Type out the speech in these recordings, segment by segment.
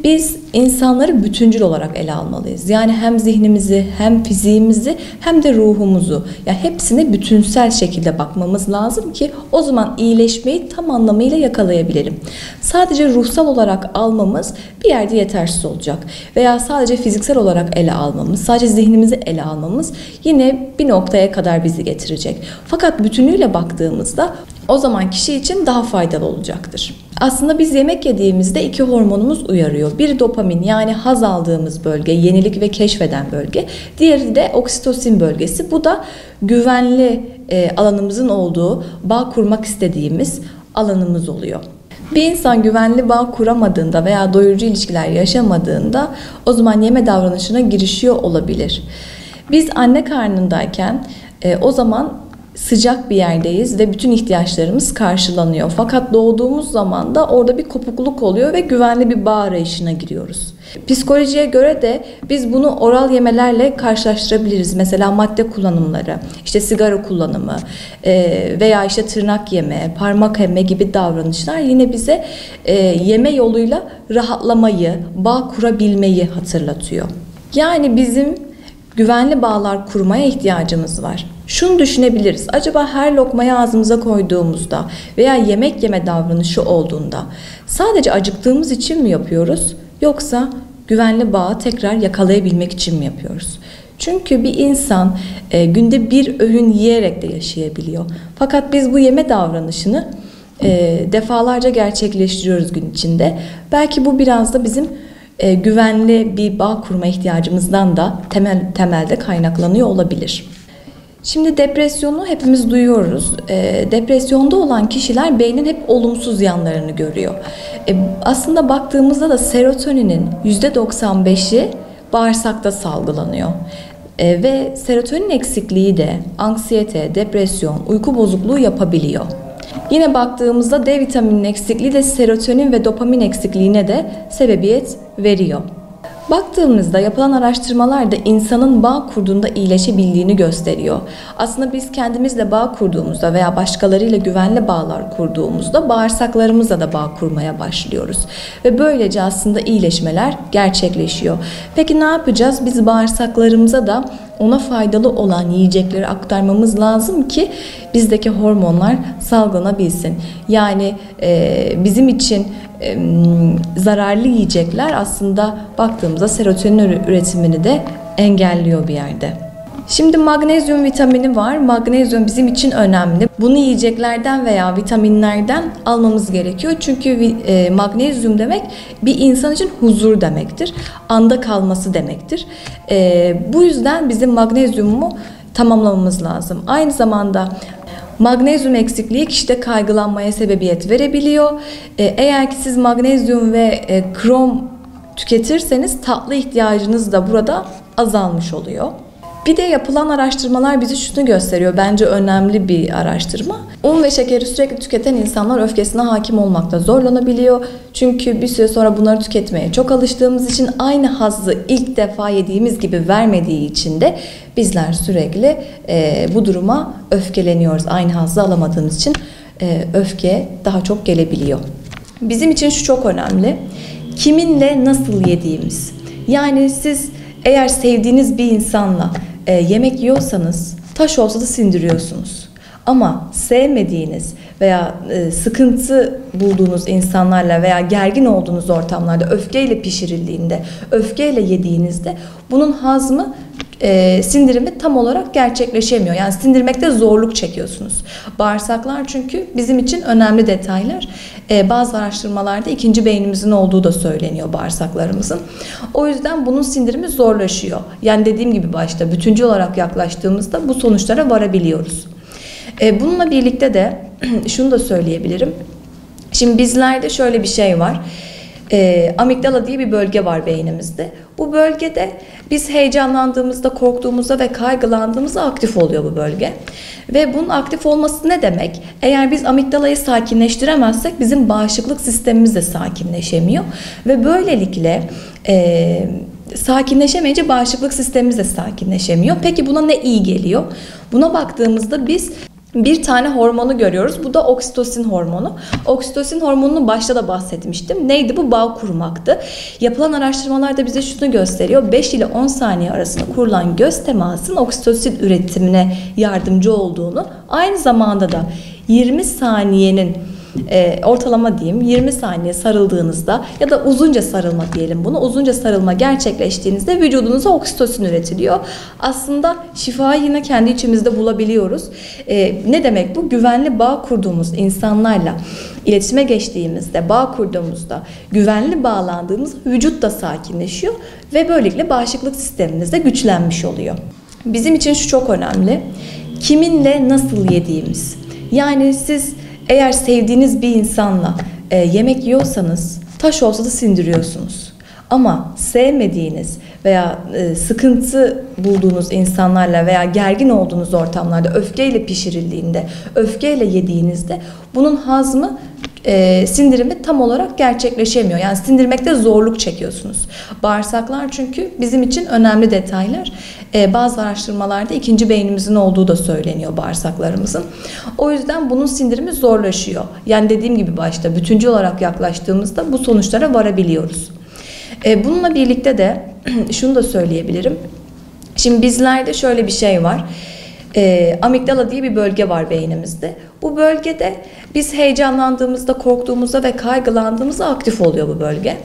Biz insanları bütüncül olarak ele almalıyız. Yani hem zihnimizi, hem fiziğimizi, hem de ruhumuzu, yani hepsine bütünsel şekilde bakmamız lazım ki o zaman iyileşmeyi tam anlamıyla yakalayabilelim. Sadece ruhsal olarak almamız bir yerde yetersiz olacak. Veya sadece fiziksel olarak ele almamız, sadece zihnimizi ele almamız yine bir noktaya kadar bizi getirecek. Fakat bütünüyle baktığımızda o zaman kişi için daha faydalı olacaktır. Aslında biz yemek yediğimizde iki hormonumuz uyarıyor. Biri dopamin, yani haz aldığımız bölge, yenilik ve keşfeden bölge. Diğeri de oksitosin bölgesi. Bu da güvenli alanımızın olduğu, bağ kurmak istediğimiz alanımız oluyor. Bir insan güvenli bağ kuramadığında veya doyurucu ilişkiler yaşamadığında o zaman yeme davranışına girişiyor olabilir. Biz anne karnındayken o zaman sıcak bir yerdeyiz ve bütün ihtiyaçlarımız karşılanıyor. Fakat doğduğumuz zaman da orada bir kopukluk oluyor ve güvenli bir bağ arayışına giriyoruz. Psikolojiye göre de biz bunu oral yemelerle karşılaştırabiliriz. Mesela madde kullanımları, işte sigara kullanımı veya işte tırnak yeme, parmak emme gibi davranışlar yine bize yeme yoluyla rahatlamayı, bağ kurabilmeyi hatırlatıyor. Yani bizim güvenli bağlar kurmaya ihtiyacımız var. Şunu düşünebiliriz. Acaba her lokmayı ağzımıza koyduğumuzda veya yemek yeme davranışı olduğunda sadece acıktığımız için mi yapıyoruz? Yoksa güvenli bağı tekrar yakalayabilmek için mi yapıyoruz? Çünkü bir insan günde bir öğün yiyerek de yaşayabiliyor. Fakat biz bu yeme davranışını defalarca gerçekleştiriyoruz gün içinde. Belki bu biraz da bizim güvenli bir bağ kurma ihtiyacımızdan da temelde kaynaklanıyor olabilir. Şimdi depresyonu hepimiz duyuyoruz. Depresyonda olan kişiler beynin hep olumsuz yanlarını görüyor. Aslında baktığımızda da serotoninin %95'i bağırsakta salgılanıyor. Ve serotonin eksikliği de anksiyete, depresyon, uyku bozukluğu yapabiliyor. Yine baktığımızda D vitamininin eksikliği de serotonin ve dopamin eksikliğine de sebebiyet veriyor. Baktığımızda yapılan araştırmalar da insanın bağ kurduğunda iyileşebildiğini gösteriyor. Aslında biz kendimizle bağ kurduğumuzda veya başkalarıyla güvenli bağlar kurduğumuzda bağırsaklarımızla da bağ kurmaya başlıyoruz. Ve böylece aslında iyileşmeler gerçekleşiyor. Peki ne yapacağız? Biz bağırsaklarımıza da ona faydalı olan yiyecekleri aktarmamız lazım ki bizdeki hormonlar salgılanabilsin. Yani bizim için zararlı yiyecekler aslında baktığımızda serotonin üretimini de engelliyor bir yerde. Şimdi magnezyum vitamini var. Magnezyum bizim için önemli. Bunu yiyeceklerden veya vitaminlerden almamız gerekiyor. Çünkü magnezyum demek bir insan için huzur demektir. Anda kalması demektir. Bu yüzden bizim magnezyumu tamamlamamız lazım. Aynı zamanda magnezyum eksikliği kişide kaygılanmaya sebebiyet verebiliyor. Eğer ki siz magnezyum ve krom tüketirseniz tatlı ihtiyacınız da burada azalmış oluyor. Bir de yapılan araştırmalar bize şunu gösteriyor. Bence önemli bir araştırma. Un ve şekeri sürekli tüketen insanlar öfkesine hakim olmakta zorlanabiliyor. Çünkü bir süre sonra bunları tüketmeye çok alıştığımız için aynı hazzı ilk defa yediğimiz gibi vermediği için de bizler sürekli bu duruma öfkeleniyoruz. Aynı hazzı alamadığımız için öfke daha çok gelebiliyor. Bizim için şu çok önemli. Kiminle nasıl yediğimiz. Yani siz eğer sevdiğiniz bir insanla yemek yiyorsanız taş olsa da sindiriyorsunuz. Ama sevmediğiniz veya sıkıntı bulduğunuz insanlarla veya gergin olduğunuz ortamlarda öfkeyle pişirildiğinde, öfkeyle yediğinizde bunun hazmı, sindirimi tam olarak gerçekleşemiyor. Yani sindirmekte zorluk çekiyorsunuz. Bağırsaklar çünkü bizim için önemli detaylar. Bazı araştırmalarda ikinci beynimizin olduğu da söyleniyor bağırsaklarımızın. O yüzden bunun sindirimi zorlaşıyor. Yani dediğim gibi başta bütüncül olarak yaklaştığımızda bu sonuçlara varabiliyoruz. Bununla birlikte de şunu da söyleyebilirim. Şimdi bizlerde şöyle bir şey var. Amigdala diye bir bölge var beynimizde. Bu bölgede biz heyecanlandığımızda, korktuğumuzda ve kaygılandığımızda aktif oluyor bu bölge. Ve bunun aktif olması ne demek? Eğer biz amigdalayı sakinleştiremezsek bizim bağışıklık sistemimiz de sakinleşemiyor. Ve böylelikle sakinleşemeyince bağışıklık sistemimiz de sakinleşemiyor. Peki buna ne iyi geliyor? Buna baktığımızda biz bir tane hormonu görüyoruz. Bu da oksitosin hormonu. Oksitosin hormonunu başta da bahsetmiştim. Neydi bu? Bağ kurmaktı. Yapılan araştırmalarda bize şunu gösteriyor. 5 ile 10 saniye arasında kurulan göz temasının oksitosin üretimine yardımcı olduğunu, aynı zamanda da 20 saniyenin ortalama diyeyim 20 saniye sarıldığınızda ya da uzunca sarılma diyelim bunu. Uzunca sarılma gerçekleştiğinizde vücudunuza oksitosin üretiliyor. Aslında şifayı yine kendi içimizde bulabiliyoruz. Ne demek bu? Güvenli bağ kurduğumuz insanlarla iletişime geçtiğimizde, bağ kurduğumuzda, güvenli bağlandığımız vücut da sakinleşiyor ve böylelikle bağışıklık sistemimiz de güçlenmiş oluyor. Bizim için şu çok önemli. Kiminle nasıl yediğimiz. Yani siz eğer sevdiğiniz bir insanla yemek yiyorsanız taş olsa da sindiriyorsunuz. Ama sevmediğiniz veya sıkıntı bulduğunuz insanlarla veya gergin olduğunuz ortamlarda öfkeyle pişirildiğinde, öfkeyle yediğinizde bunun hazmı, sindirimi tam olarak gerçekleşemiyor. Yani sindirmekte zorluk çekiyorsunuz. Bağırsaklar çünkü bizim için önemli detaylar. Bazı araştırmalarda ikinci beynimizin olduğu da söyleniyor bağırsaklarımızın. O yüzden bunun sindirimi zorlaşıyor. Yani dediğim gibi başta bütüncül olarak yaklaştığımızda bu sonuçlara varabiliyoruz. Bununla birlikte de şunu da söyleyebilirim. Şimdi bizlerde şöyle bir şey var. Amigdala diye bir bölge var beynimizde. Bu bölgede biz heyecanlandığımızda, korktuğumuzda ve kaygılandığımızda aktif oluyor bu bölge.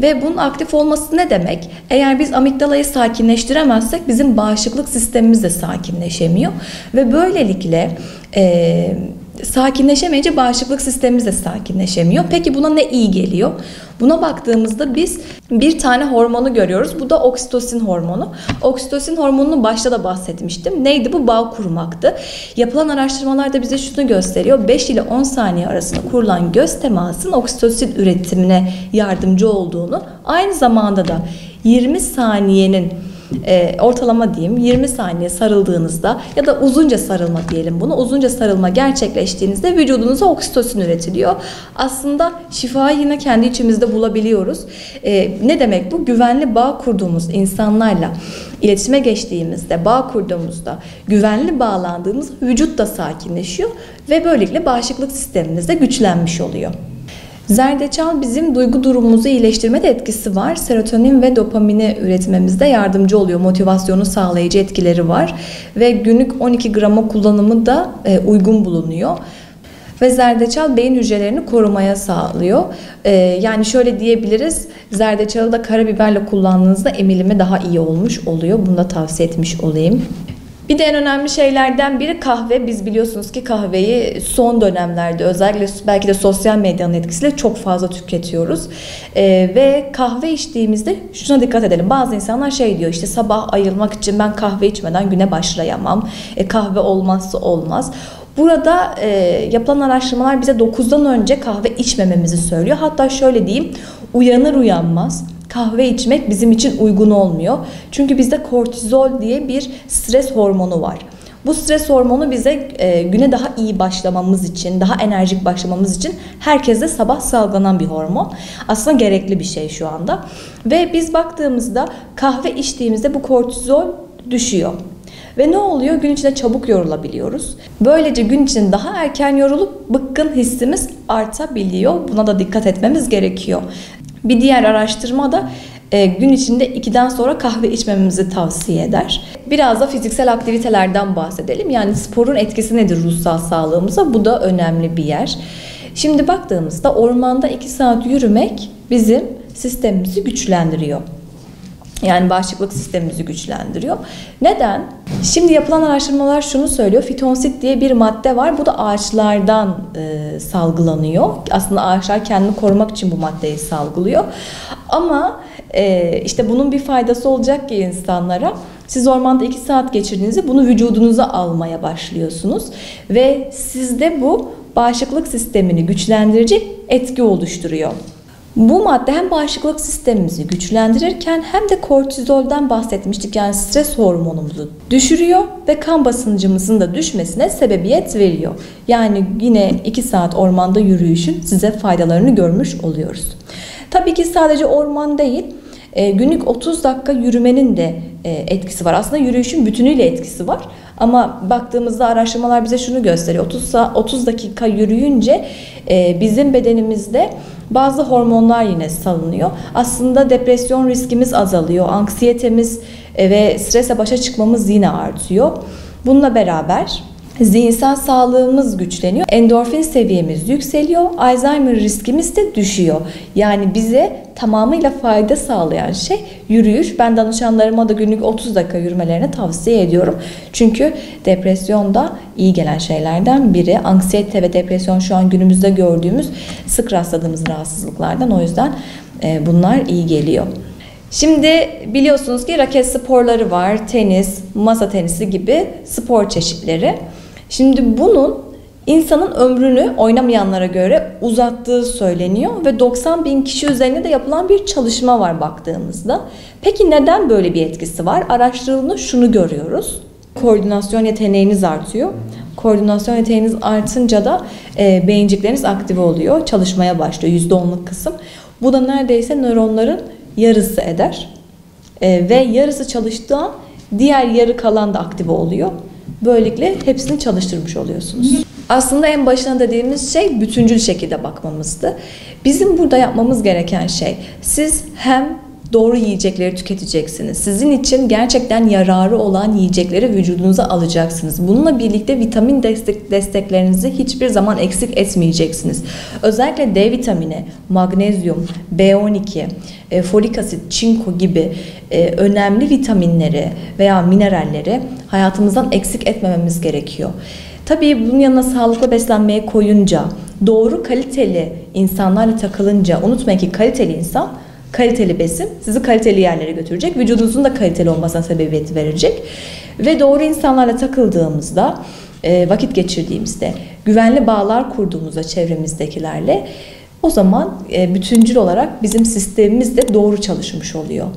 Ve bunun aktif olması ne demek? Eğer biz amigdalayı sakinleştiremezsek bizim bağışıklık sistemimiz de sakinleşemiyor. Ve böylelikle sakinleşemeyince bağışıklık sistemimiz de sakinleşemiyor. Peki buna ne iyi geliyor? Buna baktığımızda biz bir tane hormonu görüyoruz. Bu da oksitosin hormonu. Oksitosin hormonunu başta da bahsetmiştim. Neydi bu? Bağ kurmaktı. Yapılan araştırmalarda bize şunu gösteriyor. 5 ile 10 saniye arasında kurulan göz temasının oksitosin üretimine yardımcı olduğunu, aynı zamanda da 20 saniyenin ortalama diyeyim 20 saniye sarıldığınızda ya da uzunca sarılma diyelim bunu. Uzunca sarılma gerçekleştiğinizde vücudunuza oksitosin üretiliyor. Aslında şifayı yine kendi içimizde bulabiliyoruz. Ne demek bu? Güvenli bağ kurduğumuz insanlarla iletişime geçtiğimizde, bağ kurduğumuzda, güvenli bağlandığımız vücut da sakinleşiyor ve böylelikle bağışıklık sistemimiz de güçlenmiş oluyor. Zerdeçal bizim duygu durumumuzu iyileştirmede etkisi var. Serotonin ve dopamini üretmemizde yardımcı oluyor. Motivasyonu sağlayıcı etkileri var. Ve günlük 12 grama kullanımı da uygun bulunuyor. Ve zerdeçal beyin hücrelerini korumaya sağlıyor. Yani şöyle diyebiliriz, zerdeçalı da karabiberle kullandığınızda emilimi daha iyi olmuş oluyor. Bunu da tavsiye etmiş olayım. Bir de en önemli şeylerden biri kahve. Biz biliyorsunuz ki kahveyi son dönemlerde özellikle belki de sosyal medyanın etkisiyle çok fazla tüketiyoruz. Ve kahve içtiğimizde şuna dikkat edelim. Bazı insanlar şey diyor, işte sabah ayılmak için ben kahve içmeden güne başlayamam. Kahve olmazsa olmaz. Burada yapılan araştırmalar bize 9'dan önce kahve içmememizi söylüyor. Hatta şöyle diyeyim, uyanır uyanmaz kahve içmek bizim için uygun olmuyor. Çünkü bizde kortizol diye bir stres hormonu var. Bu stres hormonu bize güne daha iyi başlamamız için, daha enerjik başlamamız için herkeste sabah salgılanan bir hormon. Aslında gerekli bir şey şu anda. Ve biz baktığımızda kahve içtiğimizde bu kortizol düşüyor. Ve ne oluyor? Gün içinde çabuk yorulabiliyoruz. Böylece gün içinde daha erken yorulup bıkkın hissimiz artabiliyor. Buna da dikkat etmemiz gerekiyor. Bir diğer araştırma da gün içinde 2'den sonra kahve içmememizi tavsiye eder. Biraz da fiziksel aktivitelerden bahsedelim. Yani sporun etkisi nedir ruhsal sağlığımıza? Bu da önemli bir yer. Şimdi baktığımızda ormanda 2 saat yürümek bizim sistemimizi güçlendiriyor. Yani bağışıklık sistemimizi güçlendiriyor. Neden? Şimdi yapılan araştırmalar şunu söylüyor. Fitonsit diye bir madde var. Bu da ağaçlardan salgılanıyor. Aslında ağaçlar kendini korumak için bu maddeyi salgılıyor. Ama işte bunun bir faydası olacak ki insanlara. Siz ormanda 2 saat geçirdiğinizde bunu vücudunuza almaya başlıyorsunuz. Ve sizde bu bağışıklık sistemini güçlendirici etki oluşturuyor. Bu madde hem bağışıklık sistemimizi güçlendirirken hem de kortizolden bahsetmiştik, yani stres hormonumuzu düşürüyor ve kan basıncımızın da düşmesine sebebiyet veriyor. Yani yine 2 saat ormanda yürüyüşün size faydalarını görmüş oluyoruz. Tabii ki sadece orman değil, günlük 30 dakika yürümenin de etkisi var. Aslında yürüyüşün bütünüyle etkisi var. Ama baktığımızda araştırmalar bize şunu gösteriyor. 30 dakika yürüyünce bizim bedenimizde bazı hormonlar yine salınıyor. Aslında depresyon riskimiz azalıyor. Anksiyetemiz ve stresle başa çıkmamız yine artıyor. Bununla beraber zihinsel sağlığımız güçleniyor. Endorfin seviyemiz yükseliyor. Alzheimer riskimiz de düşüyor. Yani bize tamamıyla fayda sağlayan şey yürüyüş. Ben danışanlarıma da günlük 30 dakika yürümelerini tavsiye ediyorum. Çünkü depresyonda iyi gelen şeylerden biri. Anksiyete ve depresyon şu an günümüzde gördüğümüz sık rastladığımız rahatsızlıklardan. O yüzden bunlar iyi geliyor. Şimdi biliyorsunuz ki raket sporları var. Tenis, masa tenisi gibi spor çeşitleri. Şimdi bunun insanın ömrünü oynamayanlara göre uzattığı söyleniyor ve 90 bin kişi üzerinde de yapılan bir çalışma var baktığımızda. Peki neden böyle bir etkisi var? Araştırıldığında şunu görüyoruz. Koordinasyon yeteneğiniz artıyor. Koordinasyon yeteneğiniz artınca da beyincikleriniz aktive oluyor. Çalışmaya başlıyor %10'luk kısım. Bu da neredeyse nöronların yarısı eder. Ve yarısı çalıştığı an diğer yarı kalan da aktive oluyor. Böylelikle hepsini çalıştırmış oluyorsunuz. Aslında en başına dediğimiz şey bütüncül şekilde bakmamızdı. Bizim burada yapmamız gereken şey, siz hem doğru yiyecekleri tüketeceksiniz. Sizin için gerçekten yararı olan yiyecekleri vücudunuza alacaksınız. Bununla birlikte vitamin desteklerinizi hiçbir zaman eksik etmeyeceksiniz. Özellikle D vitamini, magnezyum, B12, folik asit, çinko gibi önemli vitaminleri veya mineralleri hayatımızdan eksik etmememiz gerekiyor. Tabii bunun yanına sağlıklı beslenmeye koyunca, doğru kaliteli insanlarla takılınca, unutmayın ki kaliteli insan, kaliteli besin sizi kaliteli yerlere götürecek. Vücudunuzun da kaliteli olmasına sebebiyet verecek. Ve doğru insanlarla takıldığımızda, vakit geçirdiğimizde, güvenli bağlar kurduğumuzda çevremizdekilerle, o zaman bütüncül olarak bizim sistemimiz de doğru çalışmış oluyor.